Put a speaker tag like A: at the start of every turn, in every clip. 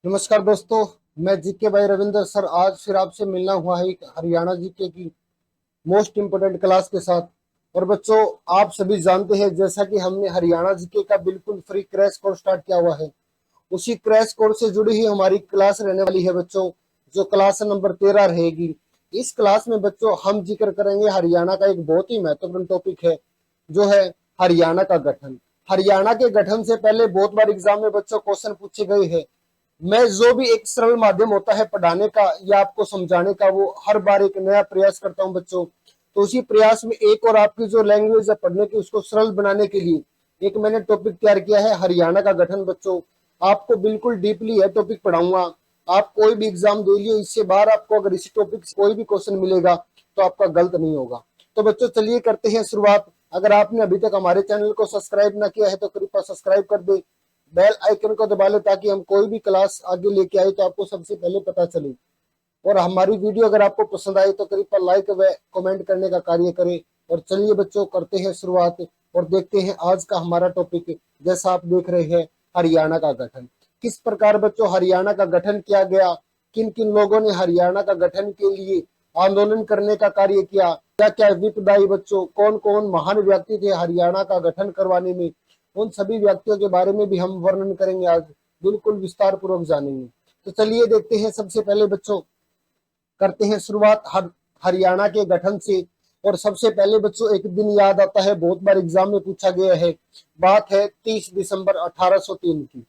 A: नमस्कार दोस्तों, मैं जीके भाई रविंदर सर आज फिर आपसे मिलना हुआ है एक हरियाणा जीके की मोस्ट इम्पोर्टेंट क्लास के साथ। और बच्चों, आप सभी जानते हैं जैसा कि हमने हरियाणा जीके का बिल्कुल फ्री क्रैश कोर्स स्टार्ट किया हुआ है, उसी क्रैश कोर्स से जुड़ी ही हमारी क्लास रहने वाली है बच्चों, जो क्लास नंबर 13 रहेगी। इस क्लास में बच्चों हम जिक्र करेंगे हरियाणा का एक बहुत ही महत्वपूर्ण टॉपिक है, जो है हरियाणा का गठन। हरियाणा के गठन से पहले बहुत बार एग्जाम में बच्चों क्वेश्चन पूछे गए हैं। मैं जो भी एक सरल माध्यम होता है पढ़ाने का या आपको समझाने का, वो हर बार एक नया प्रयास करता हूं बच्चों। तो उसी प्रयास में एक और आपकी जो लैंग्वेज है पढ़ने की, उसको सरल बनाने के लिए एक मैंने टॉपिक तैयार किया है हरियाणा का गठन बच्चों। आपको बिल्कुल डीपली यह टॉपिक पढ़ाऊंगा। आप कोई भी एग्जाम दे लिए, इससे बाहर आपको अगर इसी टॉपिक से कोई भी क्वेश्चन मिलेगा तो आपका गलत नहीं होगा। तो बच्चों चलिए करते हैं शुरुआत। अगर आपने अभी तक हमारे चैनल को सब्सक्राइब ना किया है तो कृपया सब्सक्राइब कर दे, बेल आइकन को दबा ले, ताकि हम कोई भी क्लास आगे लेके आए तो आपको सबसे पहले पता चले। और हमारी वीडियो अगर आपको पसंद आई तो कृपया लाइक व कमेंट करने का कार्य करें। और चलिए बच्चों करते हैं शुरुआत और देखते हैं आज का हमारा टॉपिक। जैसा आप देख रहे हैं, हरियाणा का गठन। किस प्रकार बच्चों हरियाणा का गठन किया गया, किन किन लोगों ने हरियाणा का गठन के लिए आंदोलन करने का कार्य किया, क्या क्या विपदाई बच्चों, कौन कौन महान व्यक्ति थे हरियाणा का गठन करवाने में, उन सभी व्यक्तियों के बारे में भी हम वर्णन करेंगे आज, बिल्कुल विस्तार पूर्वक जानेंगे। तो चलिए देखते हैं। सबसे पहले बच्चों करते हैं शुरुआत हरियाणा के गठन से। और सबसे पहले बच्चों एक दिन याद आता है, बहुत बार एग्जाम में पूछा गया है। बात है 30 दिसंबर 1803 की।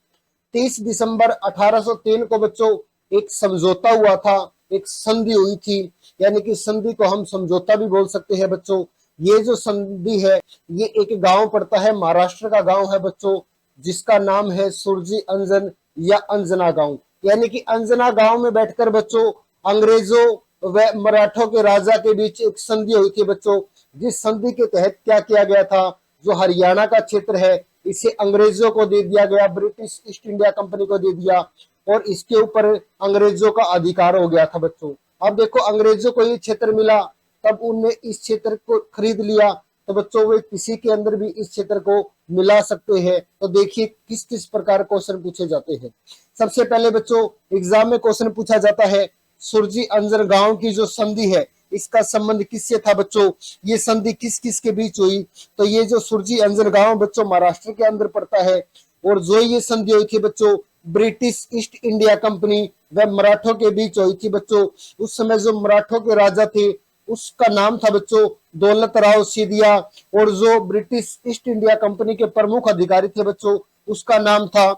A: 30 दिसंबर 1803 को बच्चों एक समझौता हुआ था, एक संधि हुई थी, यानी कि संधि को हम समझौता भी बोल सकते हैं बच्चों। ये जो संधि है, ये एक गांव पड़ता है, महाराष्ट्र का गांव है बच्चों, जिसका नाम है सुरजी अंजन या अंजना गांव। यानी कि अंजना गांव में बैठकर बच्चों अंग्रेजों व मराठों के राजा के बीच एक संधि हुई थी बच्चों। जिस संधि के तहत क्या किया गया था, जो हरियाणा का क्षेत्र है इसे अंग्रेजों को दे दिया गया, ब्रिटिश ईस्ट इंडिया कंपनी को दे दिया, और इसके ऊपर अंग्रेजों का अधिकार हो गया था बच्चों। अब देखो अंग्रेजों को ये क्षेत्र मिला, तब उनने इस क्षेत्र को खरीद लिया, तो बच्चों वे किसी के अंदर भी इस क्षेत्र को मिला सकते हैं। तो देखिए किस किस प्रकार क्वेश्चन पूछे जाते हैं। सबसे पहले बच्चों एग्जाम में क्वेश्चन पूछा जाता है, सुरजी अंजर गांव की जो संधि है इसका संबंध किससे था बच्चों, ये संधि किस किस के बीच हुई। तो ये जो सुरजी अंजर गांव बच्चों महाराष्ट्र के अंदर पड़ता है, और जो ये संधि हुई थी बच्चों ब्रिटिश ईस्ट इंडिया कंपनी व मराठों के बीच हुई थी बच्चों। उस समय जो मराठों के राजा थे उसका नाम था बच्चों दौलत राव सिंधिया, और जो ब्रिटिश ईस्ट इंडिया कंपनी के प्रमुख अधिकारी थे बच्चों उसका नाम था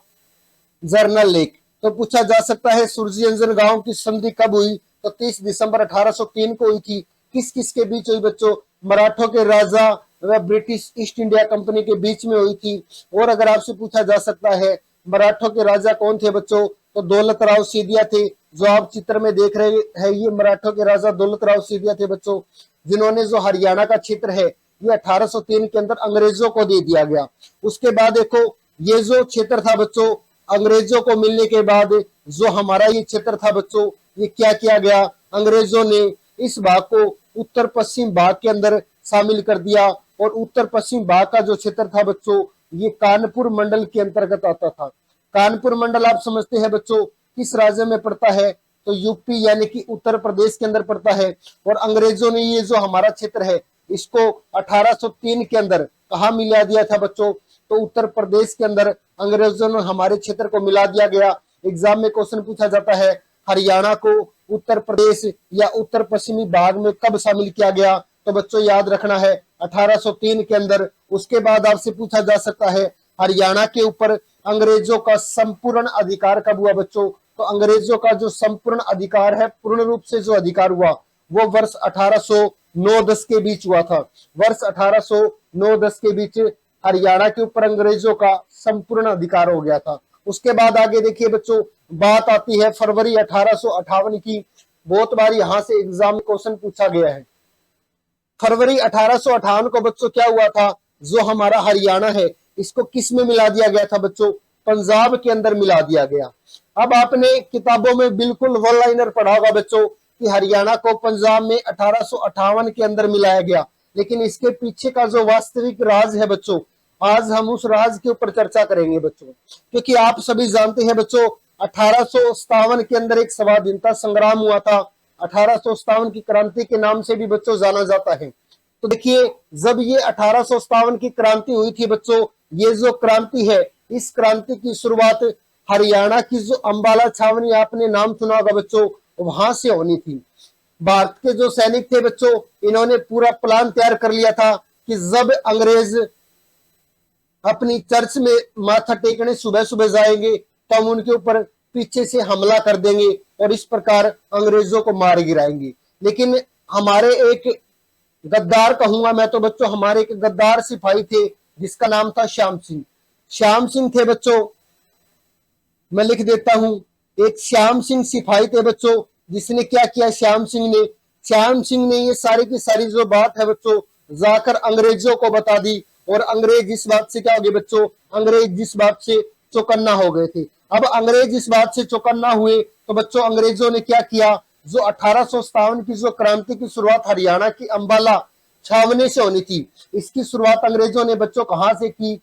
A: जर्नल लेक। तो पूछा जा सकता है सुरजी अंजन गांव की संधि कब हुई, तो 30 दिसंबर 1803 को हुई थी। किस किस के बीच हुई बच्चों, मराठों के राजा व ब्रिटिश ईस्ट इंडिया कंपनी के बीच में हुई थी। और अगर आपसे पूछा जा सकता है मराठों के राजा कौन थे बच्चों, तो दौलत राव सिंधिया थे। जो आप चित्र में देख रहे हैं ये मराठों के राजा दौलत राव सिंधिया थे बच्चों, जिन्होंने जो हरियाणा का क्षेत्र है ये 1803 के अंदर अंग्रेजों को दे दिया गया। उसके बाद देखो ये जो क्षेत्र था बच्चों अंग्रेजों को मिलने के बाद, जो हमारा ये क्षेत्र था बच्चों, ये क्या किया गया, अंग्रेजों ने इस भाग को उत्तर पश्चिम भाग के अंदर शामिल कर दिया। और उत्तर पश्चिम भाग का जो क्षेत्र था बच्चों ये कानपुर मंडल के अंतर्गत आता था। कानपुर मंडल आप समझते हैं बच्चों किस राज्य में पड़ता है, तो यूपी यानी कि उत्तर प्रदेश के अंदर पड़ता है। और अंग्रेजों ने ये जो हमारा क्षेत्र है इसको 1803 के अंदर कहा मिला दिया था बच्चों, तो उत्तर प्रदेश के अंदर अंग्रेजों ने हमारे क्षेत्र को मिला दिया गया। एग्जाम में क्वेश्चन पूछा जाता है हरियाणा को उत्तर प्रदेश या उत्तर पश्चिमी भाग में कब शामिल किया गया, तो बच्चों याद रखना है 1803 के अंदर। उसके बाद आपसे पूछा जा सकता है हरियाणा के ऊपर अंग्रेजों का संपूर्ण अधिकार कब हुआ बच्चों, तो अंग्रेजों का जो संपूर्ण अधिकार है, पूर्ण रूप से जो अधिकार हुआ वो वर्ष 1809-10 के बीच हुआ था। वर्ष 1809-10 के बीच हरियाणा के ऊपर अंग्रेजों का संपूर्ण अधिकार हो गया था। उसके बाद आगे देखिए बच्चों बात आती है फरवरी 1858 की। बहुत बार यहां से एग्जाम में क्वेश्चन पूछा गया है। फरवरी 1858 को बच्चों क्या हुआ था, जो हमारा हरियाणा है इसको किस में मिला दिया गया था बच्चों, पंजाब के अंदर मिला दिया गया। अब आपने किताबों में बिल्कुल वन लाइनर पढ़ा होगा बच्चों कि हरियाणा को पंजाब में 1858 के अंदर मिलाया गया, लेकिन इसके पीछे का जो वास्तविक राज है बच्चों, आज हम उस राज के ऊपर चर्चा करेंगे बच्चों। क्योंकि आप सभी जानते हैं बच्चों 1857 के अंदर एक स्वाधीनता संग्राम हुआ था। 1857 की क्रांति के नाम से भी बच्चों जाना जाता है। तो देखिए, जब ये 1857 की क्रांति हुई थी बच्चों, ये जो क्रांति है, इस क्रांति की शुरुआत हरियाणा की जो अंबाला छावनी, आपने नाम सुना होगा बच्चों, वहां से होनी थी। भारत के जो सैनिक थे बच्चों, इन्होंने पूरा प्लान तैयार कर लिया था कि जब अंग्रेज अपनी चर्च में माथा टेकने सुबह सुबह जाएंगे तो हम उनके ऊपर पीछे से हमला कर देंगे और इस प्रकार अंग्रेजों को मार गिराएंगे। लेकिन हमारे एक गद्दार कहूंगा मैं तो बच्चों, हमारे एक गद्दार सिपाही थे जिसका नाम था श्याम सिंह। श्याम सिंह थे बच्चों, मैं लिख देता हूं, एक श्याम सिंह सिपाही थे बच्चों, जिसने क्या किया, श्याम सिंह ने ये सारी की सारी जो बात है बच्चों, जाकर अंग्रेजों को बता दी। और अंग्रेज इस बात से क्या हो गए बच्चों, अंग्रेज जिस बात से चौकन्ना हो गए थे। अब अंग्रेज इस बात से चौकन्ना हुए तो बच्चों अंग्रेजों ने क्या किया, जो 1857 की जो क्रांति की शुरुआत हरियाणा की अंबाला छावनी से होनी थी, इसकी शुरुआत अंग्रेजों ने बच्चों कहां से की,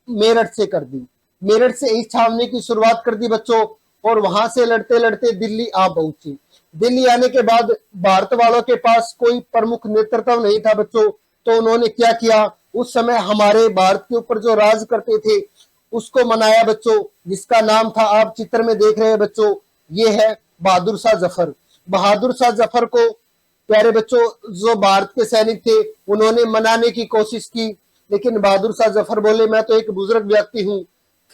A: मेरठ से कर दी। मेरठ से इस छावनी की शुरुआत कर दी बच्चों, और वहां से लड़ते लड़ते दिल्ली आ पहुंची। दिल्ली आने के बाद भारत वालों के पास कोई प्रमुख नेतृत्व नहीं था बच्चों, तो उन्होंने क्या किया, उस समय हमारे भारत के ऊपर जो राज करते थे उसको मनाया बच्चों, जिसका नाम था, आप चित्र में देख रहे हैं बच्चों, ये है बहादुर शाह जफर। बहादुर शाह जफर को प्यारे बच्चों जो भारत के सैनिक थे उन्होंने मनाने की कोशिश की, लेकिन बहादुर शाह जफर बोले मैं तो एक बुजुर्ग व्यक्ति हूँ।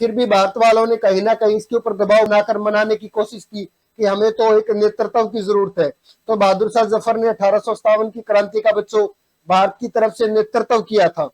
A: फिर भी भारत वालों ने कहीं ना कहीं इसके ऊपर दबाव बनाकर मनाने की कोशिश की कि हमें तो एक नेतृत्व की जरूरत है। तो बहादुर शाह जफर ने 1857 की क्रांति का बच्चों भारत की तरफ से नेतृत्व किया था।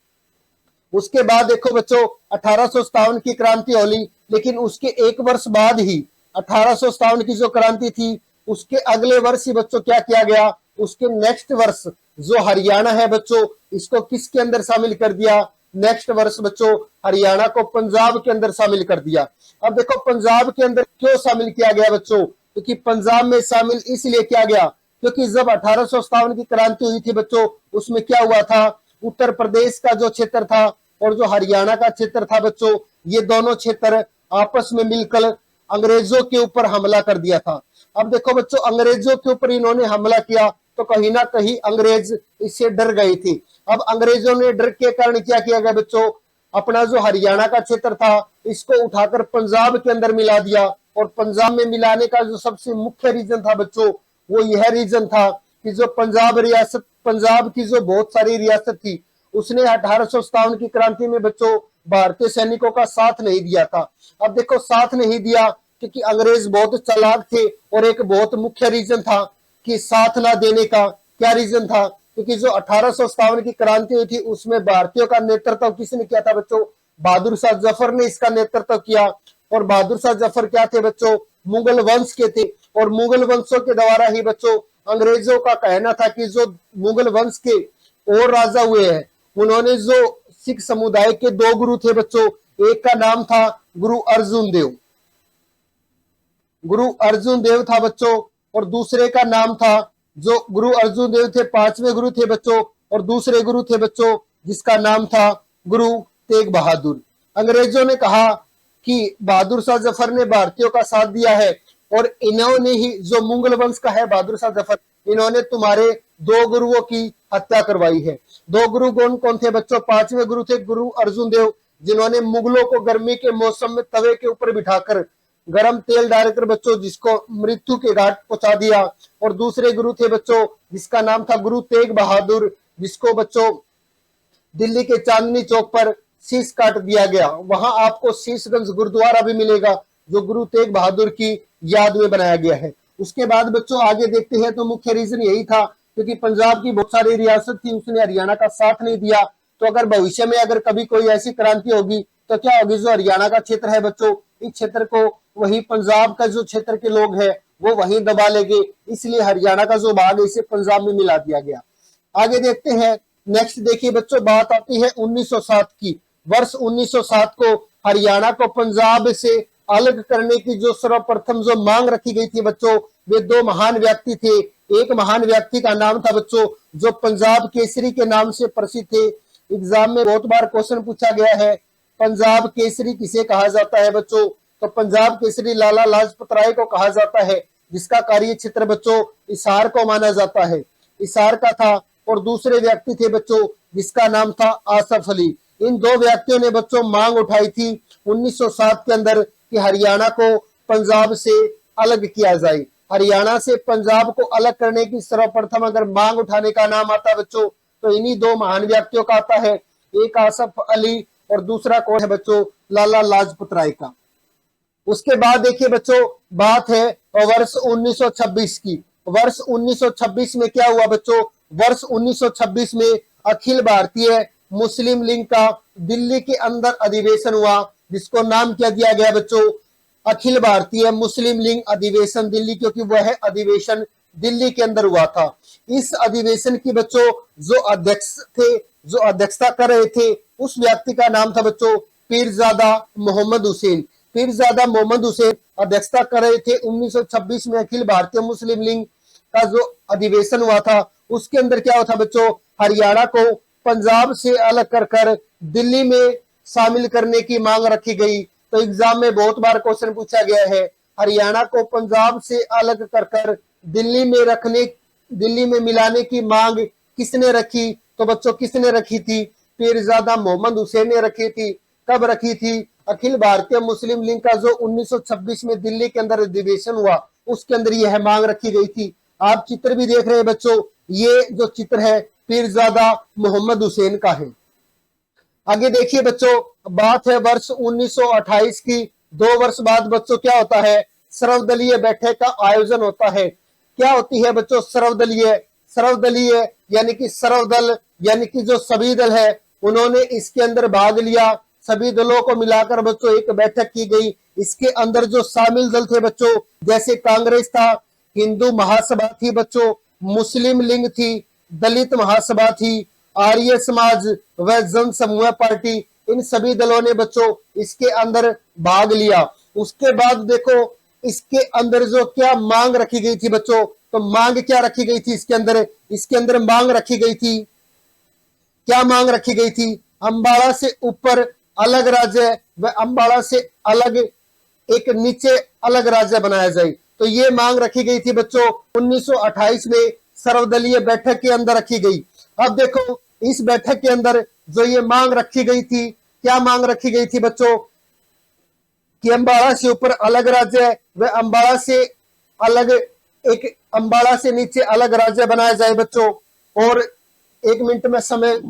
A: उसके बाद देखो बच्चों 1857 की क्रांति होली, लेकिन उसके एक वर्ष बाद ही 1857 की जो क्रांति थी उसके अगले वर्ष ही बच्चों क्या किया गया, उसके नेक्स्ट वर्ष जो हरियाणा है बच्चों, इसको किसके अंदर शामिल कर दिया, नेक्स्ट वर्ष बच्चों हरियाणा को पंजाब के अंदर शामिल कर दिया। अब देखो पंजाब के अंदर क्यों शामिल किया गया बच्चों, क्योंकि पंजाब में शामिल इसलिए किया गया क्योंकि जब 1857 की क्रांति हुई थी बच्चों, उसमें क्या हुआ था, उत्तर प्रदेश का जो क्षेत्र था और जो हरियाणा का क्षेत्र था बच्चों, ये दोनों क्षेत्र आपस में मिलकर अंग्रेजों के ऊपर हमला कर दिया था। अब देखो बच्चों अंग्रेजों के ऊपर इन्होंने हमला किया तो कहीं ना कहीं अंग्रेज इससे डर गए थे। अब अंग्रेजों ने डर के कारण क्या किया गया बच्चों, अपना जो हरियाणा का क्षेत्र था इसको उठाकर पंजाब के अंदर मिला दिया। और पंजाब में मिलाने का जो सबसे मुख्य रीजन था बच्चों, वो यह रीजन था कि जो पंजाब रियासत, पंजाब की जो बहुत सारी रियासत थी, उसने 1857 की क्रांति में बच्चों भारतीय सैनिकों का साथ नहीं दिया था। अब देखो साथ नहीं दिया क्योंकि अंग्रेज बहुत चालाक थे, और एक बहुत मुख्य रीजन था कि साथ ना देने का क्या रीजन था, क्योंकि जो 1857 की क्रांति हुई थी उसमें भारतीयों का नेतृत्व किसने किया था बच्चों, बहादुर शाह जफर ने इसका नेतृत्व किया। और बहादुर शाह जफर क्या थे बच्चों, मुगल वंश के थे, और मुगल वंशों के द्वारा ही बच्चों अंग्रेजों का कहना था कि जो मुगल वंश के और राजा हुए हैं उन्होंने जो सिख समुदाय के दो गुरु थे बच्चों, एक का नाम था गुरु अर्जुन देव, गुरु अर्जुन देव था बच्चों, और दूसरे का नाम था, जो गुरु अर्जुन देव थे पांचवें गुरु थे बच्चों, और दूसरे गुरु थे बच्चों जिसका नाम था गुरु तेग बहादुर। अंग्रेजों ने कहा कि बहादुर शाह जफर ने भारतीयों का साथ दिया है और इन्होंने ही, जो मुगल वंश का है बहादुर शाह जफर, इन्होंने तुम्हारे दो गुरुओं की हत्या करवाई है। दो गुरु कौन कौन थे बच्चों, पांचवें गुरु थे गुरु अर्जुन देव, जिन्होंने मुगलों को गर्मी के मौसम में तवे के ऊपर बिठाकर गरम तेल डालकर बच्चों जिसको मृत्यु के घाट पहुंचा दिया। और दूसरे गुरु थे बच्चों जिसका नाम था गुरु तेग बहादुर, जिसको बच्चों दिल्ली के चांदनी चौक पर शीश काट दिया गया। वहां आपको शीशगंज गुरुद्वारा भी मिलेगा जो गुरु तेग बहादुर की याद में बनाया गया है। उसके बाद बच्चों आगे देखते हैं तो मुख्य रीजन यही था क्योंकि पंजाब की बहुत सारी रियासत थी, उसने हरियाणा का साथ नहीं दिया। तो अगर भविष्य में अगर कभी कोई ऐसी क्रांति होगी तो क्या होगी, जो हरियाणा का क्षेत्र है बच्चों, इस क्षेत्र को वही पंजाब का जो क्षेत्र के लोग हैं वो वहीं दबा लेंगे, इसलिए हरियाणा का जो भाग है इसे पंजाब में मिला दिया गया। आगे देखते हैं, नेक्स्ट देखिए बच्चों, बात आती है 1907 की। वर्ष 1907 को हरियाणा को पंजाब से अलग करने की जो सर्वप्रथम जो मांग रखी गई थी बच्चों, वे दो महान व्यक्ति थे। एक महान व्यक्ति का नाम था बच्चों जो पंजाब केसरी के नाम से प्रसिद्ध थे। एग्जाम में बहुत बार क्वेश्चन पूछा गया है, पंजाब केसरी किसे कहा जाता है बच्चों, तो पंजाब केसरी लाला लाजपत राय को कहा जाता है, जिसका कार्य क्षेत्र बच्चों हिसार को माना जाता है, हिसार का था। और दूसरे व्यक्ति थे बच्चों जिसका नाम था आसफ अली। इन दो व्यक्तियों ने बच्चों मांग उठाई थी 1907 के अंदर कि हरियाणा को पंजाब से अलग किया जाए। हरियाणा से पंजाब को अलग करने की सर्वप्रथम अगर मांग उठाने का नाम आता है बच्चों तो इन्हीं दो महान व्यक्तियों का आता है, एक आसफ अली और दूसरा कौन है बच्चों, लाला लाजपत राय का। उसके बाद देखिए बच्चों बात है वर्ष 1926 की। वर्ष 1926 में क्या हुआ बच्चों, वर्ष 1926 में अखिल भारतीय मुस्लिम लीग का दिल्ली के अंदर अधिवेशन हुआ, जिसको नाम क्या दिया गया बच्चों, अखिल भारतीय मुस्लिम लीग अधिवेशन दिल्ली, क्योंकि वह अधिवेशन दिल्ली के अंदर हुआ था। इस अधिवेशन की बच्चों जो अध्यक्ष थे, जो अध्यक्षता कर रहे थे, उस व्यक्ति का नाम था बच्चों पीरजादा मोहम्मद हुसैन। पीरजादा मोहम्मद हुसैन अध्यक्षता कर रहे थे 1926 में अखिल भारतीय मुस्लिम लीग का जो अधिवेशन हुआ था। उसके अंदर क्या हुआ था बच्चों, हरियाणा को पंजाब से अलग कर दिल्ली में शामिल करने की मांग रखी गई। तो एग्जाम में बहुत बार क्वेश्चन पूछा गया है, हरियाणा को पंजाब से अलग कर दिल्ली में रखने, दिल्ली में मिलाने की मांग किसने रखी, तो बच्चों किसने रखी थी, पीरजादा मोहम्मद हुसैन ने रखी थी। कब रखी थी, अखिल भारतीय मुस्लिम लीग का जो 1926 में दिल्ली के अंदर अधिवेशन हुआ उसके अंदर यह मांग रखी गई थी। आप चित्र भी देख रहे हैं बच्चों, ये जो चित्र है पीरजादा मोहम्मद हुसैन का है। आगे देखिए बच्चों बात है वर्ष 1928 की। 2 वर्ष बाद बच्चों क्या होता है, सर्वदलीय बैठक का आयोजन होता है। क्या होती है बच्चों सर्वदलीय, सर्वदलीय यानी कि सर्वदल यानी कि जो सभी दल है उन्होंने इसके अंदर भाग लिया। सभी दलों को मिलाकर बच्चों एक बैठक की गई। इसके अंदर जो शामिल दल थे बच्चों, जैसे कांग्रेस था, हिंदू महासभा थी बच्चों, मुस्लिम लीग थी, दलित महासभा थी, आर्य समाज व जन समूह पार्टी, इन सभी दलों ने बच्चों इसके अंदर भाग लिया। उसके बाद देखो इसके अंदर जो क्या मांग रखी गई थी बच्चों, तो मांग क्या रखी गई थी इसके अंदर, इसके अंदर मांग रखी गई थी, क्या मांग रखी गई थी, अंबाला से ऊपर अलग राज्य व अंबाला से अलग एक नीचे अलग राज्य बनाया जाए। तो ये मांग रखी गई थी बच्चों 1928 में सर्वदलीय बैठक के अंदर रखी गई। अब देखो इस बैठक के अंदर जो ये मांग रखी गई थी, क्या मांग रखी गई थी बच्चों, कि अंबाला से ऊपर अलग राज्य व अंबाला से अलग एक, अंबाला से नीचे अलग राज्य बनाया जाए बच्चों। और 1 मिनट में समय,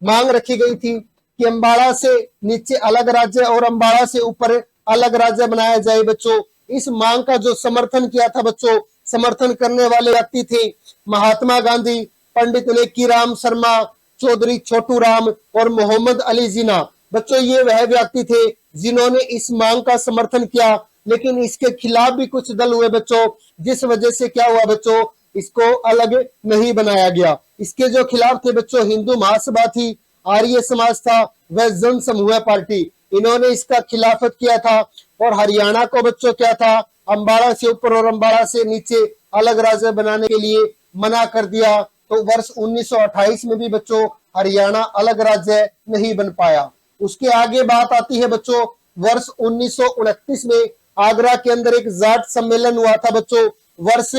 A: मांग रखी गई थी कि अंबाला से नीचे अलग राज्य और अंबाला से ऊपर अलग राज्य बनाया जाए बच्चों। इस मांग का जो समर्थन किया था बच्चों, समर्थन करने वाले व्यक्ति थे महात्मा गांधी, पंडित लेकीराम शर्मा, चौधरी छोटू राम और मोहम्मद अली जिन्ना। बच्चों ये वह व्यक्ति थे जिन्होंने इस मांग का समर्थन किया, लेकिन इसके खिलाफ भी कुछ दल हुए बच्चों, जिस वजह से क्या हुआ बच्चों, इसको अलग नहीं बनाया गया। इसके जो खिलाफ थे बच्चों, हिंदू महासभा थी, आर्य समाज था व जन समूह पार्टी, इन्होंने इसका खिलाफत किया था। और हरियाणा को बच्चों क्या था, अंबाला से ऊपर और अंबाला से नीचे अलग राज्य बनाने के लिए मना कर दिया। तो वर्ष 1928 में भी बच्चों हरियाणा अलग राज्य नहीं बन पाया। उसके आगे बात आती है बच्चों वर्ष 1929 में आगरा के अंदर एक जाट सम्मेलन हुआ था बच्चों। वर्ष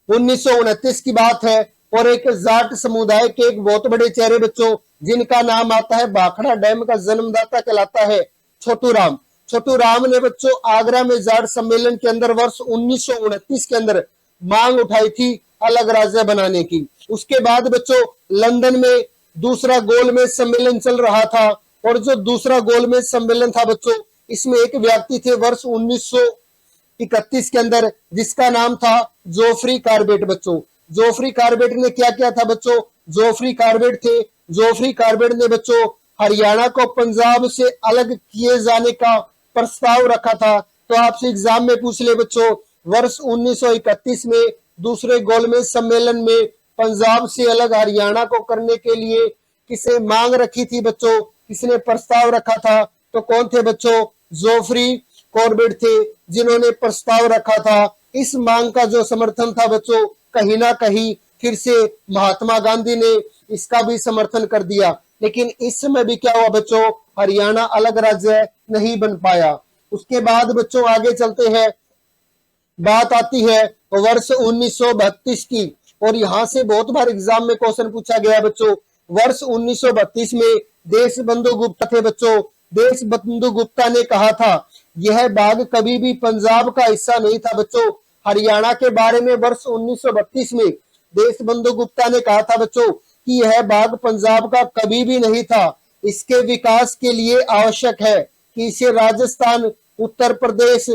A: 1929 की बात है और एक जाट समुदाय के एक बहुत बड़े चेहरे बच्चों, जिनका नाम आता है भाखड़ा डैम का जन्मदाता कहलाता है छोटू राम। छोटू राम ने बच्चों आगरा में जाट सम्मेलन के अंदर वर्ष 1929 के अंदर मांग उठाई थी अलग राज्य बनाने की। उसके बाद बच्चों लंदन में दूसरा गोलमेज सम्मेलन चल रहा था और जो दूसरा गोलमेज सम्मेलन था बच्चों, इसमें एक व्यक्ति थे वर्ष 1931 के अंदर, जिसका नाम था जोफ्री कार्बेट बच्चों। जोफ्री कार्बेट ने क्या किया था बच्चों, जोफ्री कार्बेट थे, जोफ्री कार्बेट ने बच्चों हरियाणा को पंजाब से अलग किए जाने का प्रस्ताव रखा था। तो आपसे एग्जाम में पूछ ले बच्चों, वर्ष 1931 में दूसरे गोलमेज सम्मेलन में पंजाब से अलग हरियाणा को करने के लिए किसे मांग रखी थी बच्चों, किसने प्रस्ताव रखा था, तो कौन थे बच्चों, जोफ्री कॉर्बेट थे जिन्होंने प्रस्ताव रखा था। इस मांग का जो समर्थन था बच्चों, कहीं ना कहीं फिर से महात्मा गांधी ने इसका भी समर्थन कर दिया। लेकिन इस समय भी क्या हुआ बच्चों, हरियाणा अलग राज्य नहीं बन पाया। उसके बाद बच्चों आगे चलते हैं, बात आती है वर्ष 1932 की, और यहां से बहुत बार एग्जाम में क्वेश्चन पूछा गया बच्चों। वर्ष 1932 में देशबंधु गुप्ता थे बच्चों। देशबंधु गुप्ता ने कहा था यह भाग कभी भी पंजाब का हिस्सा नहीं था बच्चों। हरियाणा के बारे में वर्ष 1932 में देशबंधु गुप्ता ने कहा था बच्चों कि यह भाग पंजाब का कभी भी नहीं था। इसके विकास के लिए आवश्यक है कि इसे राजस्थान, उत्तर प्रदेश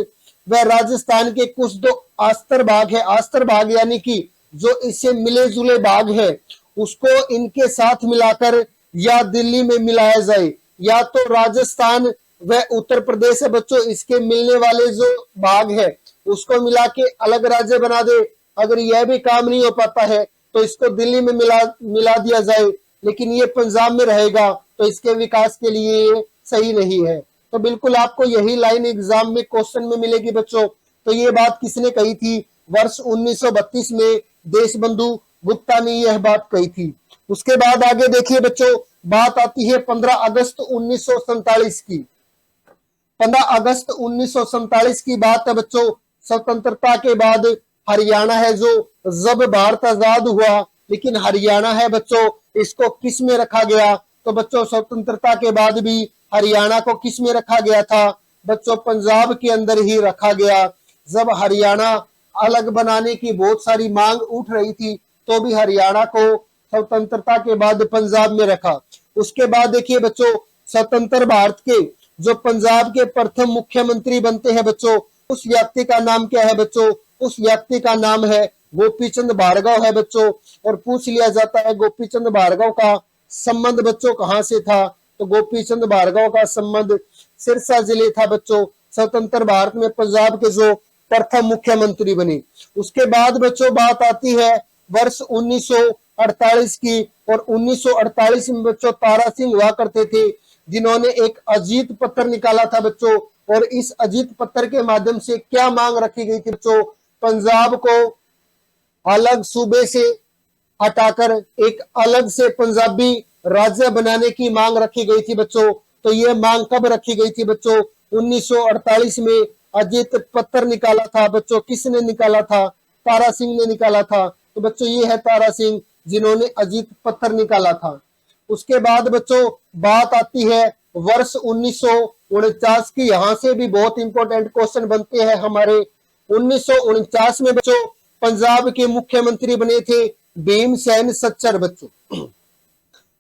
A: व राजस्थान के कुछ दो आस्तर भाग है, आस्तर भाग यानी कि जो इससे मिले जुले भाग है, उसको इनके साथ मिलाकर या दिल्ली में मिलाया जाए, या तो राजस्थान व उत्तर प्रदेश है बच्चों, इसके मिलने वाले जो भाग है उसको मिला के अलग राज्य बना दे। अगर यह भी काम नहीं हो पाता है तो इसको दिल्ली में मिला दिया जाए, लेकिन ये पंजाब में रहेगा तो इसके विकास के लिए ये सही नहीं है। तो बिल्कुल आपको यही लाइन एग्जाम में क्वेश्चन में मिलेगी बच्चों। तो ये बात किसने कही थी, वर्ष 1932 में देशबंधु गुप्ता ने यह बात कही थी। उसके बाद आगे देखिए बच्चों, बात आती है 15 अगस्त 1947 की। 15 अगस्त 1947 की बात है बच्चों। स्वतंत्रता के बाद हरियाणा है जो, जब भारत आजाद हुआ, लेकिन हरियाणा है बच्चों इसको किस में रखा गया, तो बच्चों स्वतंत्रता के बाद भी हरियाणा को किस में रखा गया था बच्चों, पंजाब के अंदर ही रखा गया। जब हरियाणा अलग बनाने की बहुत सारी मांग उठ रही थी तो भी हरियाणा को स्वतंत्रता के बाद पंजाब में रखा। उसके बाद देखिए बच्चों, स्वतंत्र भारत के जो पंजाब के प्रथम मुख्यमंत्री बनते हैं बच्चों, उस व्यक्ति का नाम क्या है बच्चों, उस व्यक्ति का नाम है गोपीचंद भार्गव है बच्चों। और पूछ लिया जाता है गोपीचंद भार्गव का संबंध बच्चों कहां से था, तो गोपीचंद भार्गव का संबंध सिरसा जिले था बच्चों। स्वतंत्र भारत में पंजाब के जो प्रथम मुख्यमंत्री बने। उसके बाद बच्चों बात आती है वर्ष 1948 की, और 1948 में बच्चों तारा सिंह हुआ करते थे जिन्होंने एक अजीत पत्र निकाला था बच्चों। और इस अजीत पत्र के माध्यम से क्या मांग रखी गई थी बच्चों, पंजाब को अलग सूबे से हटाकर एक अलग से पंजाबी राज्य बनाने की मांग रखी गई थी बच्चों। तो ये मांग कब रखी गई थी बच्चों, 1948 में अजीत पत्र निकाला था बच्चों। किसने निकाला था, तारा सिंह ने निकाला था। तो बच्चों ये है तारा सिंह जिन्होंने अजीत पत्र निकाला था। उसके बाद बच्चों बात आती है वर्ष 1949 की। यहां से भी बहुत इंपॉर्टेंट क्वेश्चन बनते हैं हमारे। 1949 में बच्चों पंजाब के मुख्यमंत्री बने थे भीमसेन सच्चर बच्चों।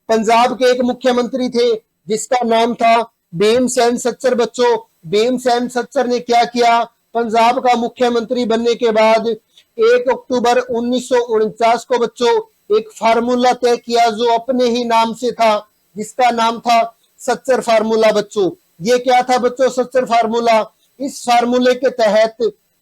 A: पंजाब के एक मुख्यमंत्री थे जिसका नाम था भीमसेन सच्चर बच्चों। भीमसेन सच्चर ने क्या किया, पंजाब का मुख्यमंत्री बनने के बाद 1 अक्टूबर 1949 को बच्चों एक फार्मूला तय किया जो अपने ही नाम से था, जिसका नाम था सच्चर फार्मूला बच्चों। ये क्या था बच्चों, सच्चर फार्मूला। इस फार्मूले के तहत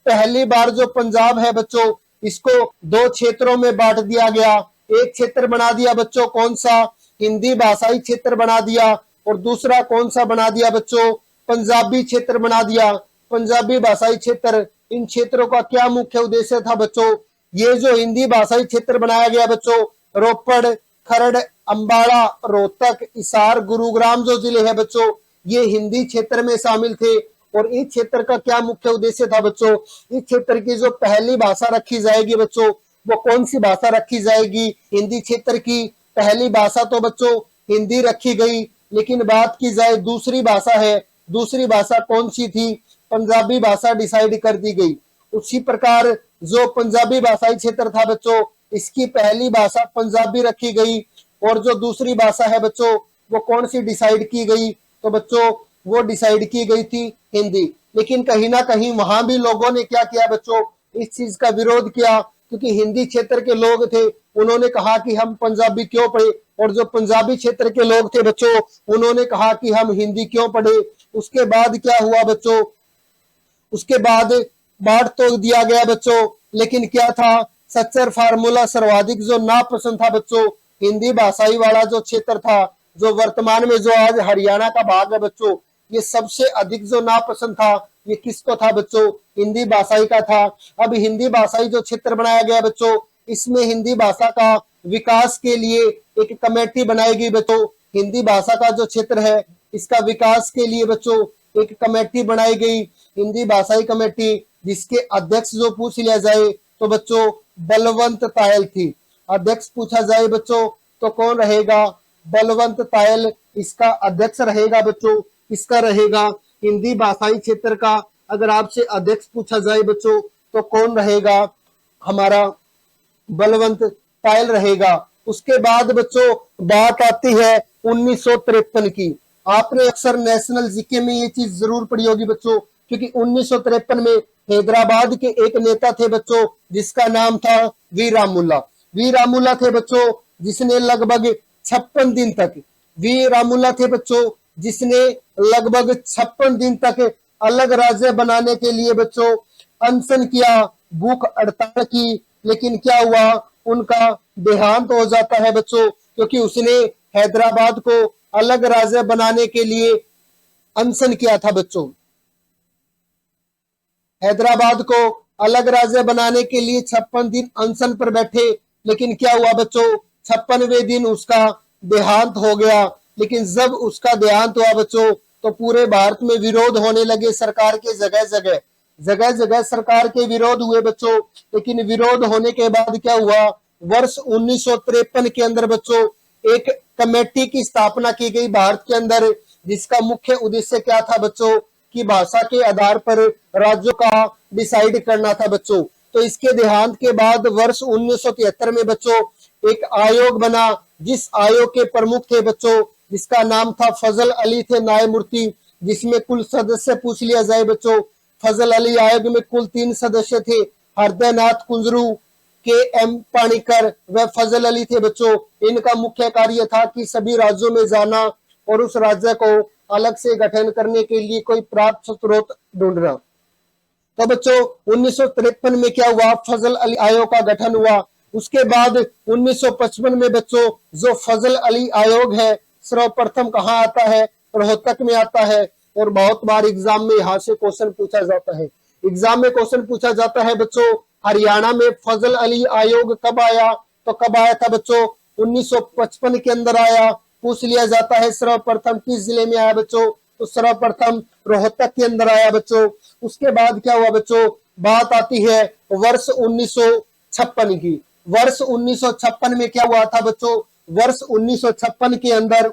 A: पहली बार जो पंजाब है बच्चों इसको 2 क्षेत्रों में बांट दिया गया। एक क्षेत्र बना दिया बच्चों कौन सा, हिंदी भाषाई क्षेत्र बना दिया, और दूसरा कौन सा बना दिया बच्चों, पंजाबी क्षेत्र बना दिया, पंजाबी भाषाई क्षेत्र। इन क्षेत्रों का क्या मुख्य उद्देश्य था बच्चों, ये जो हिंदी भाषाई क्षेत्र बनाया गया बच्चों, रोपड़, खरड़, अंबाला, रोहतक, हिसार, गुरुग्राम जो जिले हैं बच्चों ये हिंदी क्षेत्र में शामिल थे। और इस क्षेत्र का क्या मुख्य उद्देश्य था बच्चों, इस क्षेत्र की जो पहली भाषा रखी जाएगी बच्चों वो कौन सी भाषा रखी जाएगी, हिंदी क्षेत्र की पहली भाषा तो बच्चों हिंदी रखी गई, लेकिन बात की जाए दूसरी भाषा है, दूसरी भाषा कौन सी थी, पंजाबी भाषा डिसाइड कर दी गई। उसी प्रकार जो पंजाबी भाषाई क्षेत्र था बच्चों इसकी पहली भाषा पंजाबी रखी गई, और जो दूसरी भाषा है बच्चों वो कौन सी डिसाइड की गई, तो बच्चों वो डिसाइड की गई थी हिंदी। लेकिन कहीं ना कहीं वहां भी लोगों ने क्या किया बच्चों, इस चीज का विरोध किया, क्योंकि हिंदी क्षेत्र के लोग थे उन्होंने कहा कि हम पंजाबी क्यों पढ़े, और जो पंजाबी क्षेत्र के लोग थे बच्चों उन्होंने कहा कि हम हिंदी क्यों पढ़े। उसके बाद क्या हुआ बच्चों, उसके बाद बांट तो दिया गया बच्चों, लेकिन क्या था, सच्चर फार्मूला सर्वाधिक जो नापसंद था बच्चों, हिंदी भाषाई वाला जो क्षेत्र था जो वर्तमान में जो आज हरियाणा का भाग है बच्चों, ये सबसे अधिक जो नापसंद था ये किसको था बच्चों, हिंदी भाषाई का था। अब हिंदी भाषाई जो क्षेत्र बनाया गया बच्चों इसमें हिंदी भाषा का विकास के लिए एक कमेटी बनाई गई बच्चों। हिंदी भाषा का जो क्षेत्र है इसका विकास के लिए बच्चों एक कमेटी बनाई गई, हिंदी भाषाई कमेटी, जिसके अध्यक्ष जो पूछ लिया जाए तो बच्चों बलवंत तायल थी। अध्यक्ष पूछा जाए बच्चों तो कौन रहेगा? बलवंत तायल इसका अध्यक्ष रहेगा बच्चों। किसका रहेगा? हिंदी भाषाई क्षेत्र का। अगर आपसे अध्यक्ष पूछा जाए बच्चों तो कौन रहेगा? हमारा बलवंत तायल रहेगा। उसके बाद बच्चों बात आती है 1953 की। आपने अक्सर नेशनल जीके में ये चीज जरूर पढ़ी होगी बच्चों, क्योंकि 1953 में हैदराबाद के एक नेता थे बच्चों जिसका नाम था वी रामुल्ला। वी रामुल्ला थे बच्चों जिसने लगभग 56 दिन तक, वी रामुल्ला थे बच्चों जिसने लगभग 56 दिन तक अलग राज्य बनाने के लिए बच्चों अनशन किया, भूख हड़ताल की। लेकिन क्या हुआ? उनका देहांत हो जाता है बच्चों, क्योंकि उसने हैदराबाद को अलग राज्य बनाने के लिए अनशन किया था बच्चों। हैदराबाद को अलग राज्य बनाने के लिए 56 दिन अनशन पर बैठे। लेकिन क्या हुआ बच्चों? 56वें दिन उसका देहांत हो गया। लेकिन जब उसका देहांत हुआ बच्चों तो पूरे भारत में विरोध होने लगे सरकार के, जगह जगह सरकार के विरोध हुए बच्चों। लेकिन विरोध होने के बाद क्या हुआ? वर्ष 1953 के अंदर बच्चों एक कमेटी की स्थापना की गई भारत के अंदर, जिसका मुख्य उद्देश्य क्या था बच्चों? कि भाषा के आधार पर राज्यों का डिसाइड करना था बच्चों। तो इसके देहांत के बाद वर्ष 1973 में बच्चों एक आयोग बना, जिस आयोग के प्रमुख थे बच्चों जिसका नाम था फजल अली थे न्यायमूर्ति। जिसमें कुल सदस्य पूछ लिया जाए बच्चों, फजल अली आयोग में कुल 3 सदस्य थे, हृदयनाथ कुंजरू, के एम पाणिकर व फजल अली थे बच्चों। इनका मुख्य कार्य था कि सभी राज्यों में जाना और उस राज्य को अलग से गठन करने के लिए कोई प्राप्त स्रोत ढूंढना। तो बच्चों 1953 में क्या हुआ? फजल अली आयोग का गठन हुआ। उसके बाद 1955 में बच्चों जो फजल अली आयोग है सर्वप्रथम कहाँ आता है? रोहतक में आता है। और बहुत बार एग्जाम में यहाँ से क्वेश्चन पूछा जाता है, एग्जाम में क्वेश्चन पूछा जाता है बच्चों हरियाणा में फजल अली आयोग कब आया? तो कब आया था बच्चों? 1955 के अंदर आया। पूछ लिया जाता है सर्वप्रथम किस जिले में आया बच्चों? तो सर्वप्रथम रोहतक के अंदर आया बच्चों। उसके बाद क्या हुआ बच्चों? बात आती है वर्ष 1956 की। वर्ष 1956 में क्या हुआ था बच्चों? वर्ष 1956 के अंदर,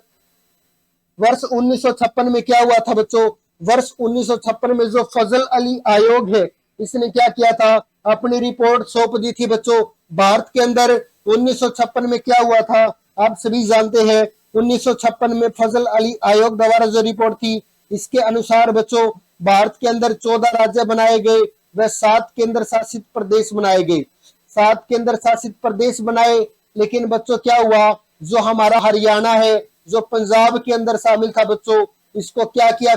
A: वर्ष 1956 में क्या हुआ था बच्चों? वर्ष 1956 में जो फजल अली आयोग है इसने क्या किया था? अपनी रिपोर्ट सौंप दी थी बच्चों भारत के अंदर। 1956 में क्या हुआ था? आप सभी जानते हैं। 1956 में फजल अली आयोग द्वारा जो रिपोर्ट थी इसके अनुसार बच्चों भारत के अंदर 14 राज्य बनाए गए व 7 केंद्र शासित प्रदेश बनाए गए। 7 केंद्र शासित प्रदेश बनाए। लेकिन बच्चों क्या हुआ? जो हमारा हरियाणा है जो पंजाब के अंदर शामिल था बच्चों, इसको क्या किया?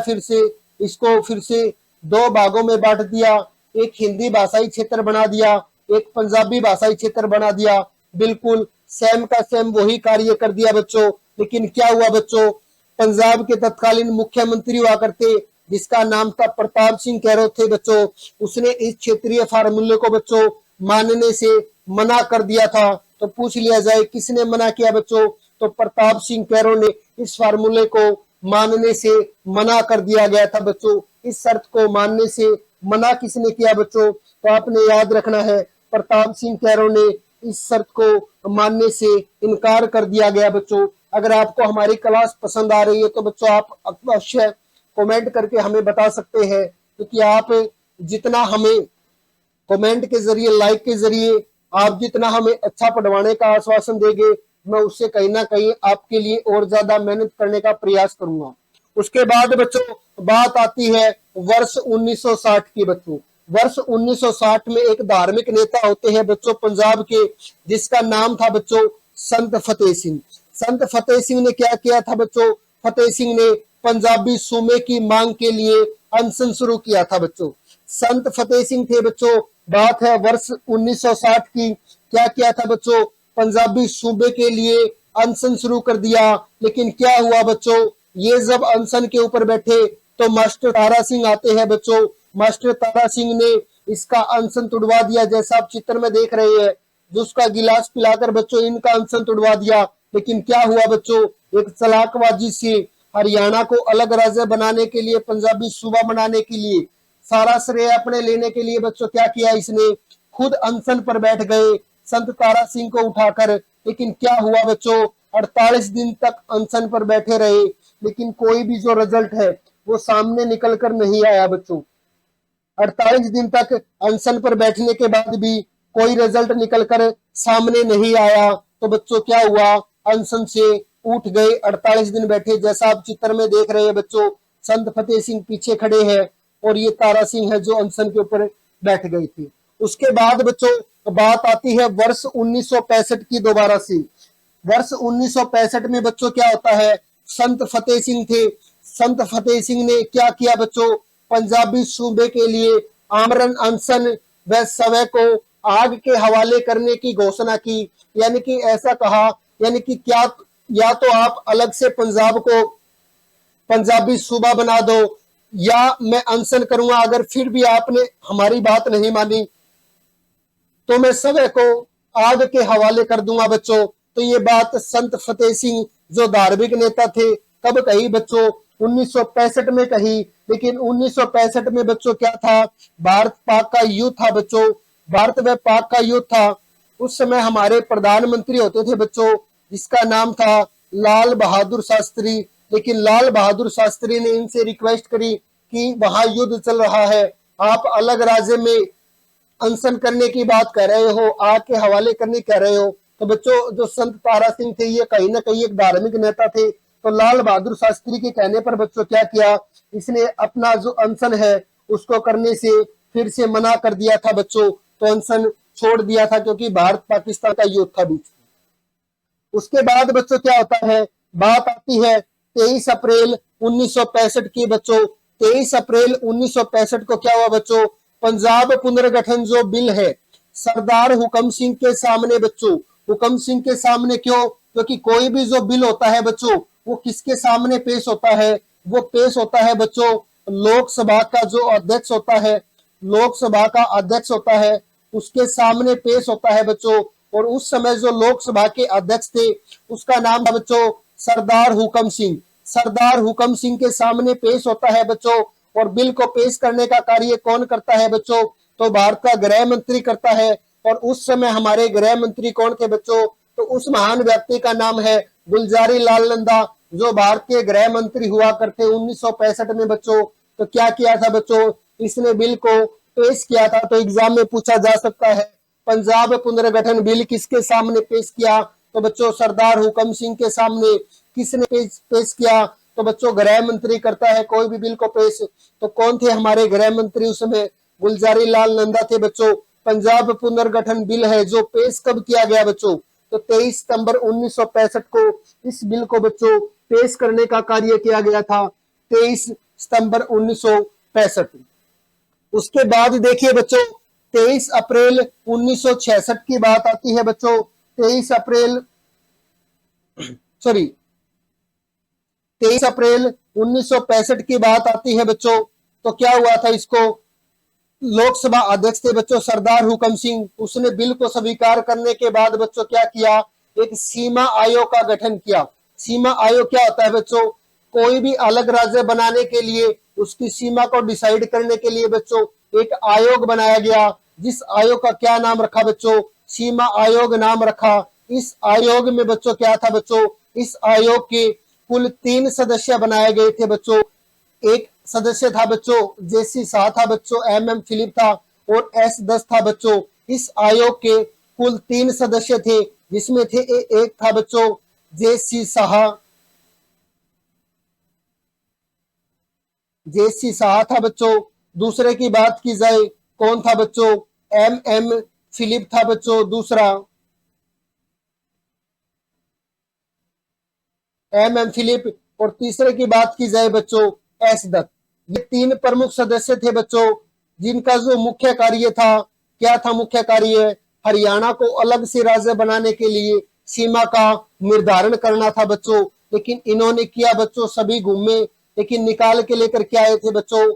A: इसको फिर से 2 भागों में बांट दिया। एक हिंदी भाषाई क्षेत्र बना दिया, एक पंजाबी भाषाई क्षेत्र बना दिया। बिल्कुल सेम का सेम वही कार्य कर दिया बच्चों। लेकिन क्या हुआ बच्चों? पंजाब के तत्कालीन मुख्यमंत्री हुआ करते जिसका नाम था प्रताप सिंह कैरों थे बच्चों, उसने इस क्षेत्रीय फार्मूले को बच्चों मानने से मना कर दिया था। तो पूछ लिया जाए किसने मना किया बच्चों? तो प्रताप सिंह कैरों ने इस फार्मूले को मानने से मना कर दिया गया था बच्चों। इस शर्त को मानने से मना किसने किया बच्चों? तो आपने याद रखना है प्रताप सिंह कैरों ने इस शर्त को मानने से इनकार कर दिया गया बच्चों। अगर आपको हमारी क्लास पसंद आ रही है तो बच्चों आप अवश्य कमेंट करके हमें बता सकते हैं, क्योंकि आप जितना हमें कमेंट के जरिए, लाइक के जरिए आप जितना हमें अच्छा पढ़वाने का आश्वासन देंगे, मैं उससे कहीं ना कहीं आपके लिए और ज्यादा मेहनत करने का प्रयास करूंगा। उसके बाद बच्चों बात आती है वर्ष 1960 की बच्चों। वर्ष 1960 में एक धार्मिक नेता होते हैं बच्चों पंजाब के, जिसका नाम था बच्चों संत फतेह सिंह। संत फतेह सिंह ने क्या किया था बच्चों? फतेह सिंह ने पंजाबी सूबे की मांग के लिए अनशन शुरू किया था बच्चों। संत फतेह सिंह थे बच्चों। बात है वर्ष 1960 की। क्या किया था बच्चों? पंजाबी सूबे के लिए अनशन शुरू कर दिया। लेकिन क्या हुआ बच्चों? ये जब अनशन के ऊपर बैठे तो मास्टर तारा सिंह आते हैं बच्चों। मास्टर तारा सिंह ने इसका अनशन तुड़वा दिया, जैसा आप चित्र में देख रहे हैं। जो उसका गिलास पिलाकर बच्चों इनका अनशन तुड़वा दिया। लेकिन क्या हुआ बच्चों? एक चालाकबाजी से हरियाणा को अलग राज्य बनाने के लिए, पंजाबी सूबा बनाने के लिए, सारा श्रेय अपने लेने के लिए बच्चों क्या किया, इसने खुद अनशन पर बैठ गए संत तारा सिंह को उठाकर। लेकिन क्या हुआ बच्चों, 48 दिन तक अनशन पर बैठे रहे, लेकिन कोई भी जो रिजल्ट है वो सामने निकल कर नहीं आया बच्चों। 48 दिन तक अनशन पर बैठने के बाद भी कोई रिजल्ट निकलकर सामने नहीं आया। तो बच्चों क्या हुआ, अनशन से उठ गए, 48 दिन बैठे। जैसा आप चित्र में देख रहे हैं बच्चों, संत फतेह सिंह पीछे खड़े हैं और ये तारा सिंह है जो अनशन के ऊपर बैठ गए थे। उसके बाद बच्चों बात आती है वर्ष 1965 की दोबारा से। वर्ष 1965 में बच्चों क्या होता है, संत फतेह सिंह थे। संत फतेह सिंह ने क्या किया बच्चों, पंजाबी सूबे के लिए आमरण अनशन व समय को आग के हवाले करने की घोषणा की। यानी कि ऐसा कहा, यानी कि क्या, या तो आप अलग से पंजाब को पंजाबी सूबा बना दो, या मैं अनशन करूंगा, अगर फिर भी आपने हमारी बात नहीं मानी तो मैं समय को आग के हवाले कर दूंगा बच्चों। तो ये बात संत फतेह सिंह जो धार्मिक नेता थे कब कही बच्चों, 1965 में कही। लेकिन 1965 में बच्चों क्या था, भारत पाक का युद्ध था बच्चों, भारत व पाक का युद्ध था। उस समय हमारे प्रधानमंत्री होते थे बच्चों, जिसका नाम था लाल बहादुर शास्त्री। लेकिन लाल बहादुर शास्त्री ने इनसे रिक्वेस्ट करी कि वहां युद्ध चल रहा है, आप अलग राज्य में अनशन करने की बात कर रहे हो, आग के हवाले करने कह रहे हो। तो बच्चों जो संत तारा सिंह थे ये कहीं ना कहीं एक धार्मिक नेता थे। तो लाल बहादुर शास्त्री के कहने पर बच्चों क्या किया, इसने अपना जो अनशन है उसको करने से फिर से मना कर दिया था बच्चों। तो अनशन छोड़ दिया था क्योंकि भारत पाकिस्तान का युद्ध था बीच। उसके बाद बच्चों क्या होता है, बात आती है 23 अप्रैल 1965 की बच्चों। 23 अप्रैल 1965 को क्या हुआ बच्चों, पंजाब पुनर्गठन जो बिल है सरदार हुकम सिंह के सामने बच्चों, हुकम सिंह के सामने क्यों, क्योंकि कोई भी जो बिल होता है बच्चों वो किसके सामने पेश होता है, वो पेश होता है बच्चों लोकसभा का जो अध्यक्ष होता है, लोकसभा का अध्यक्ष होता है उसके सामने पेश होता है बच्चों। और उस समय जो लोकसभा के अध्यक्ष थे उसका नाम था बच्चों सरदार हुकम सिंह। सरदार हुकम सिंह के सामने पेश होता है बच्चों। और बिल को पेश करने का कार्य कौन करता है बच्चों, तो भारत का गृह मंत्री करता है। और उस समय हमारे गृह मंत्री कौन थे बच्चों, तो उस महान व्यक्ति का नाम है गुलजारी लाल नंदा, जो भारत के गृह मंत्री हुआ करते 1965 में बच्चों। तो क्या किया था बच्चों, इसने बिल को पेश किया था। तो एग्जाम में पूछा जा सकता है पंजाब पुनर्गठन बिल किसके सामने पेश किया, तो बच्चों सरदार हुकम सिंह के सामने। किसने पेश किया, तो बच्चों गृह मंत्री करता है कोई भी बिल को पेश। तो कौन थे हमारे गृह मंत्री उस समय, गुलजारी लाल नंदा थे बच्चों। पंजाब पुनर्गठन बिल है जो पेश कब किया गया बच्चों, तो 23 सितंबर 1965 को इस बिल को बच्चों पेश करने का कार्य किया गया था, 23 सितंबर 1965। उसके बाद देखिए बच्चों 23 अप्रैल 1966 की बात आती है बच्चों। 23 अप्रैल 1965 की बात आती है बच्चों। तो क्या हुआ था, इसको लोकसभा अध्यक्ष थे बच्चों सरदार हुकम सिंह, उसने बिल को स्वीकार करने के बाद बच्चों क्या किया, एक सीमा आयोग का गठन किया। सीमा आयोग क्या होता है बच्चों, कोई भी अलग राज्य बनाने के लिए उसकी सीमा को डिसाइड करने के लिए बच्चों एक आयोग बनाया गया, जिस आयोग का क्या नाम रखा बच्चों, सीमा आयोग नाम रखा। इस आयोग में बच्चों क्या था बच्चों, इस आयोग के कुल 3 सदस्य बनाए गए थे बच्चों। एक सदस्य था बच्चों जेसी शाह था बच्चों, MM फिलिप था और S10 था बच्चों। इस आयोग के कुल 3 सदस्य थे, जिसमें थे एक था बच्चों जेसी शाह था बच्चों। दूसरे की बात की जाए कौन था बच्चों, MM फिलिप था बच्चों दूसरा, MM फिलिप। और तीसरे की बात की जाए बच्चों S दत्त। ये 3 प्रमुख सदस्य थे बच्चों, जिनका जो मुख्य कार्य था, क्या था मुख्य कार्य, हरियाणा को अलग से राज्य बनाने के लिए सीमा का निर्धारण करना था बच्चों। लेकिन इन्होंने किया बच्चों, सभी घूमे लेकिन निकाल के लेकर के आए थे बच्चों।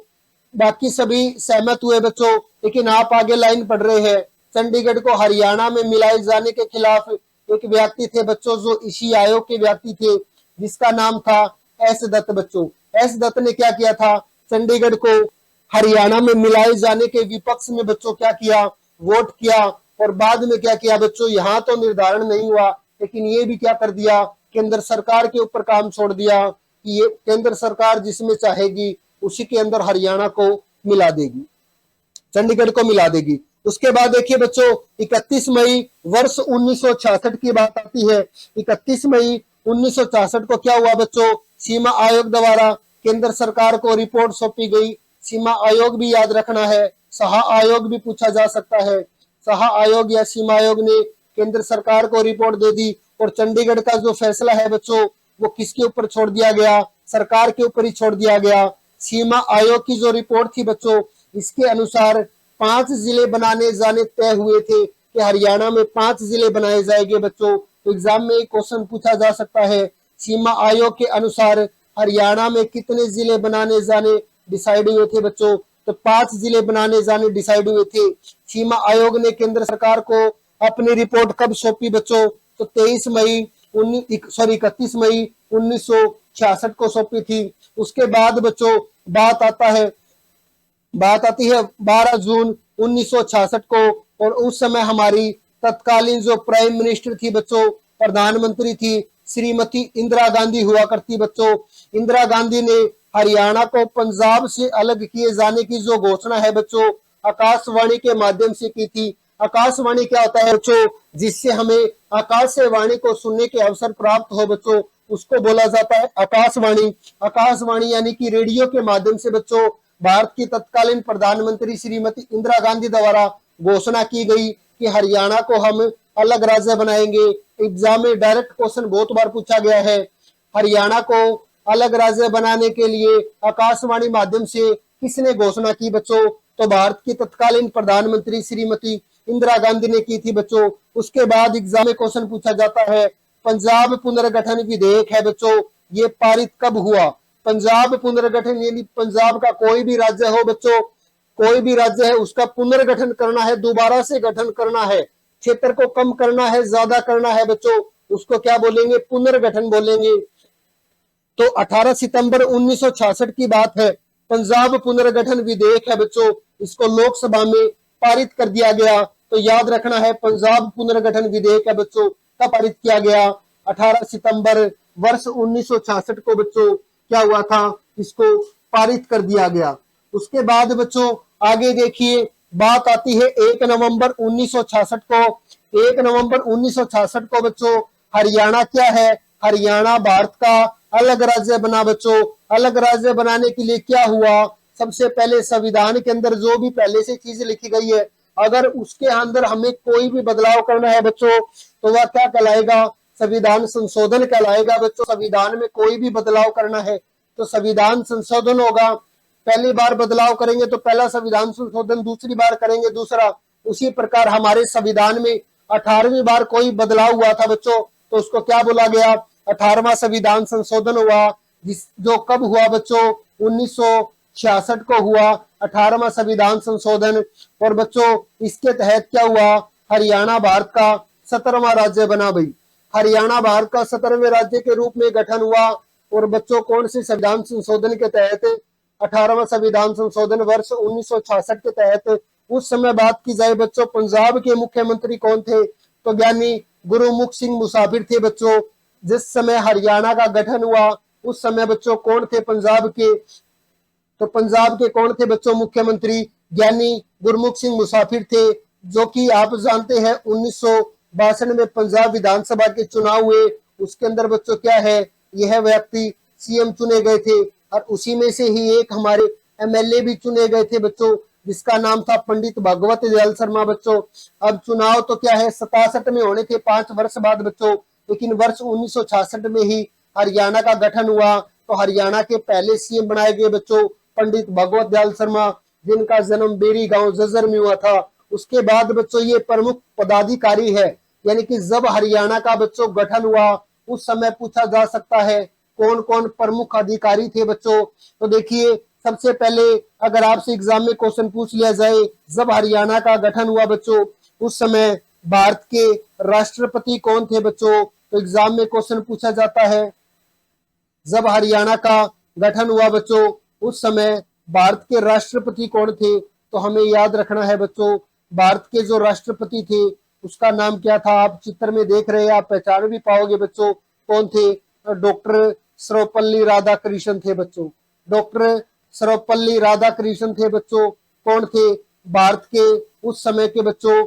A: बाकी सभी सहमत हुए बच्चों, लेकिन आप आगे लाइन पढ़ रहे हैं। चंडीगढ़ को हरियाणा में मिलाए जाने के खिलाफ एक व्यक्ति थे बच्चों, जो इसी आयोग के व्यक्ति थे, जिसका नाम था एस दत्त बच्चों। एस दत्त ने क्या किया था, चंडीगढ़ को हरियाणा में मिलाए जाने के विपक्ष में बच्चों क्या किया, वोट किया। और बाद में क्या किया बच्चों, यहाँ तो निर्धारण नहीं हुआ, लेकिन ये भी क्या कर दिया, केंद्र सरकार के ऊपर काम छोड़ दिया कि ये केंद्र सरकार जिसमें चाहेगी उसी के अंदर हरियाणा को मिला देगी, चंडीगढ़ को मिला देगी। उसके बाद देखिए बच्चों 31 मई वर्ष 1966 की बात आती है। 31 मई 1966 को क्या हुआ बच्चों, सीमा आयोग द्वारा केंद्र सरकार को रिपोर्ट सौंपी गई। सीमा आयोग भी याद रखना है, सहा आयोग भी पूछा जा सकता है। सहा आयोग या सीमा आयोग ने केंद्र सरकार को रिपोर्ट दे दी और चंडीगढ़ का जो फैसला है बच्चों वो किसके ऊपर छोड़ दिया गया, सरकार के ऊपर ही छोड़ दिया गया। सीमा आयोग की जो रिपोर्ट थी बच्चों, इसके अनुसार 5 जिले बनाने जाने तय हुए थे कि हरियाणा में 5 जिले बनाए जाएंगे बच्चों। तो एग्जाम में एक क्वेश्चन पूछा जा सकता है, सीमा आयोग के अनुसार हरियाणा में कितने जिले बनाने जाने डिसाइड हुए थे बच्चों, तो 5 जिले बनाने जाने डिसाइड हुए थे। सीमा आयोग ने केंद्र सरकार को अपनी रिपोर्ट कब सौंपी बच्चों, तो 31 मई 1966 को सौंपी थी। उसके बाद बच्चों बात आती है 12 जून 1966 को, और उस समय हमारी तत्कालीन जो प्राइम मिनिस्टर थी बच्चों, प्रधानमंत्री थी, श्रीमती इंदिरा गांधी हुआ करती बच्चों। इंदिरा गांधी ने हरियाणा को पंजाब से अलग किए जाने की जो घोषणा है बच्चों, आकाशवाणी के माध्यम से की थी। आकाशवाणी क्या होता है बच्चों, जिससे हमें आकाशवाणी को सुनने के अवसर प्राप्त हो बच्चों, उसको बोला जाता है आकाशवाणी। आकाशवाणी यानी कि रेडियो के माध्यम से बच्चों भारत की तत्कालीन प्रधानमंत्री श्रीमती इंदिरा गांधी द्वारा घोषणा की गई कि हरियाणा को हम अलग राज्य बनाएंगे। एग्जाम में डायरेक्ट क्वेश्चन बहुत बार पूछा गया है, हरियाणा को अलग राज्य बनाने के लिए आकाशवाणी माध्यम से किसने घोषणा की बच्चों, तो भारत की तत्कालीन प्रधानमंत्री श्रीमती इंदिरा गांधी ने की थी बच्चों। उसके बाद एग्जाम में क्वेश्चन पूछा जाता है, पंजाब पुनर्गठन विधेयक है बच्चों, ये पारित कब हुआ। पंजाब पुनर्गठन यानी पंजाब का कोई भी राज्य हो बच्चों, कोई भी राज्य है उसका पुनर्गठन करना है, दोबारा से गठन करना है, क्षेत्र को कम करना है, ज्यादा करना है बच्चों, उसको क्या बोलेंगे, पुनर्गठन बोलेंगे। तो 18 सितंबर 1966 की बात है, पंजाब पुनर्गठन विधेयक है बच्चों, इसको लोकसभा में पारित कर दिया गया। तो याद रखना है पंजाब पुनर्गठन विधेयक है बच्चों, कब पारित किया गया, 18 सितंबर वर्ष 1966 को बच्चों क्या हुआ था, इसको पारित कर दिया गया। उसके बाद बच्चों आगे देखिए बात आती है 1 नवंबर 1966 को। 1 नवंबर 1966 को बच्चों हरियाणा क्या है, हरियाणा भारत का अलग राज्य बना बच्चों। अलग राज्य बनाने के लिए क्या हुआ, सबसे पहले संविधान के अंदर जो भी पहले से चीज लिखी गई है, अगर उसके अंदर हमें कोई भी बदलाव करना है बच्चों तो वह क्या कहलाएगा, संविधान संशोधन कहलाएगा बच्चों। संविधान में कोई भी बदलाव करना है तो संविधान संशोधन होगा। पहली बार बदलाव करेंगे तो पहला संविधान संशोधन, दूसरी बार करेंगे दूसरा। उसी प्रकार हमारे संविधान में 18वीं बार कोई बदलाव हुआ था बच्चों, तो उसको क्या बोला गया, 18वां संविधान संशोधन हुआ, जो कब हुआ बच्चों, 1966 को हुआ 18वां संविधान संशोधन। और बच्चों इसके तहत क्या हुआ, हरियाणा भारत का 17वां राज्य बना भाई। हरियाणा भारत का 17वें राज्य के रूप में गठन हुआ। और बच्चों कौन से संविधान संशोधन के तहत, 18वां संविधान संशोधन वर्ष 1966 के तहत। उस समय बात की जाए बच्चों पंजाब के मुख्यमंत्री कौन थे, तो ज्ञानी गुरुमुख सिंह मुसाफिर थे बच्चों। जिस समय हरियाणा का गठन हुआ उस समय बच्चों कौन थे पंजाब के, तो पंजाब के कौन थे बच्चों मुख्यमंत्री, ज्ञानी गुरमुख सिंह मुसाफिर थे। जो कि आप जानते हैं 1962 में पंजाब विधानसभा के चुनाव हुए, उसके अंदर बच्चों क्या है, यह व्यक्ति सीएम चुने गए थे। और उसी में से ही एक हमारे एमएलए भी चुने गए थे बच्चों, जिसका नाम था पंडित भगवत दयाल शर्मा बच्चों। अब चुनाव तो क्या है 67 में होने थे, 5 वर्ष बाद बच्चों, लेकिन वर्ष 1966 में ही हरियाणा का गठन हुआ। तो हरियाणा के पहले सीएम बनाए गए बच्चों पंडित भगवत दयाल शर्मा, जिनका जन्म बेरी गांव जज्जर में हुआ था। उसके बाद बच्चों ये प्रमुख पदाधिकारी है, यानी कि जब हरियाणा का बच्चों गठन हुआ उस समय पूछा जा सकता है कौन कौन प्रमुख अधिकारी थे बच्चों। तो देखिए सबसे पहले अगर आपसे एग्जाम में क्वेश्चन पूछ लिया जाए, जब हरियाणा का गठन हुआ बच्चों उस समय भारत के राष्ट्रपति कौन थे बच्चों, तो एग्जाम में क्वेश्चन पूछा जाता है। जब हरियाणा का गठन हुआ बच्चों, उस समय भारत के राष्ट्रपति कौन थे? तो हमें याद रखना है बच्चों, भारत के जो राष्ट्रपति थे उसका नाम क्या था? आप चित्र में देख रहे हैं, आप पहचान भी पाओगे बच्चों, कौन थे? डॉक्टर सर्वपल्ली राधाकृष्णन थे बच्चों। डॉक्टर सर्वपल्ली राधाकृष्णन थे बच्चों। कौन थे? भारत के उस समय के बच्चों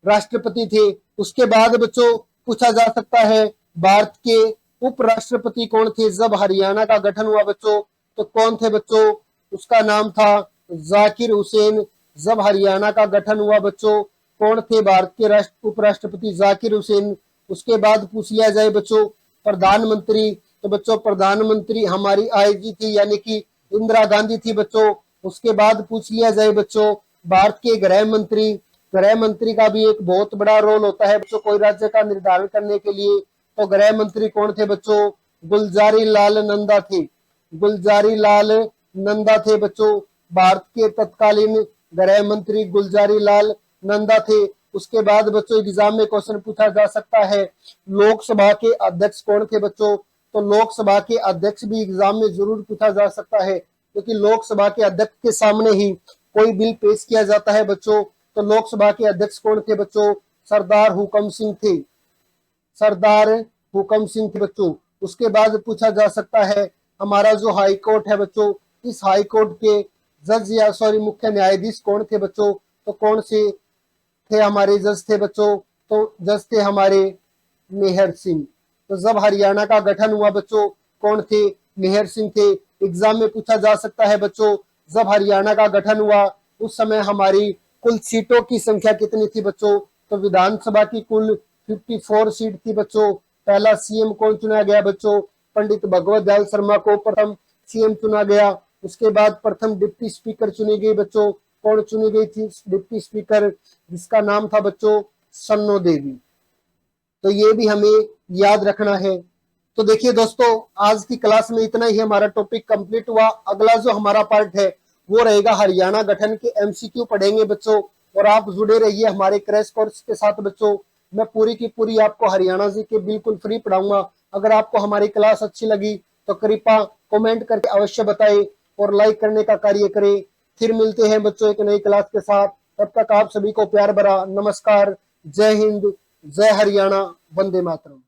A: राष्ट्रपति थे। उसके बाद बच्चों पूछा जा सकता है, भारत के उपराष्ट्रपति कौन थे जब हरियाणा का गठन हुआ बच्चों? तो कौन थे बच्चों? उसका नाम था जाकिर हुसैन। जब हरियाणा का गठन हुआ बच्चों, कौन थे भारत के उपराष्ट्रपति? जाकिर हुसैन। उसके बाद पूछ लिया जाए बच्चों प्रधानमंत्री, तो बच्चों प्रधानमंत्री हमारी आईजी थी, यानी कि इंदिरा गांधी थी बच्चों। उसके बाद पूछ लिया जाए बच्चों भारत के गृह मंत्री, गृह मंत्री का भी एक बहुत बड़ा रोल होता है बच्चों कोई राज्य का निर्धारण करने के लिए। तो गृह मंत्री कौन थे बच्चों? गुलजारी लाल नंदा थे। गुलजारी लाल नंदा थे बच्चों, भारत के तत्कालीन गृह मंत्री गुलजारी लाल नंदा थे। उसके बाद बच्चों एग्जाम में क्वेश्चन पूछा जा सकता है, लोकसभा के अध्यक्ष कौन थे बच्चों? तो लोकसभा के अध्यक्ष भी एग्जाम में जरूर पूछा जा सकता है, क्योंकि लोकसभा के अध्यक्ष के सामने ही कोई बिल पेश किया जाता है बच्चों। तो लोकसभा के अध्यक्ष कौन थे बच्चों? सरदार हुकम सिंह थे। सरदार हुकम सिंह थे बच्चों। उसके बाद पूछा जा सकता है, हमारा जो हाई कोर्ट है बच्चों, इस हाई कोर्ट के जज या सॉरी मुख्य न्यायाधीश कौन थे बच्चों? तो कौन से थे हमारे जज थे बच्चों? तो जज थे हमारे मेहर सिंह। तो जब हरियाणा का गठन हुआ बच्चों, कौन थे? मेहर सिंह थे। एग्जाम में पूछा जा सकता है बच्चों, जब हरियाणा का गठन हुआ उस समय हमारी कुल सीटों की संख्या कितनी थी बच्चों? तो विधानसभा की कुल 54 सीट थी बच्चों। पहला सीएम कौन चुना गया बच्चों? पंडित भगवत दयाल शर्मा को प्रथम सीएम चुना गया। उसके बाद प्रथम डिप्टी स्पीकर चुनी गई बच्चों। कौन चुनी गई थी डिप्टी स्पीकर? जिसका नाम था बच्चों सन्नो देवी। तो ये भी हमें याद रखना है। तो देखिए दोस्तों, आज की क्लास में इतना ही हमारा टॉपिक कंप्लीट हुआ। अगला जो हमारा पार्ट है वो रहेगा हरियाणा गठन के एमसीक्यू पढ़ेंगे बच्चों। और आप जुड़े रहिए हमारे क्रैश कोर्स के साथ बच्चों। मैं पूरी की पूरी आपको हरियाणा जी के बिल्कुल फ्री पढ़ाऊंगा। अगर आपको हमारी क्लास अच्छी लगी तो कृपया कमेंट करके अवश्य बताएं और लाइक करने का कार्य करें। फिर मिलते हैं बच्चों एक नई क्लास के साथ। तब तक आप सभी को प्यार भरा नमस्कार। जय हिंद, जय हरियाणा, वंदे मातरम।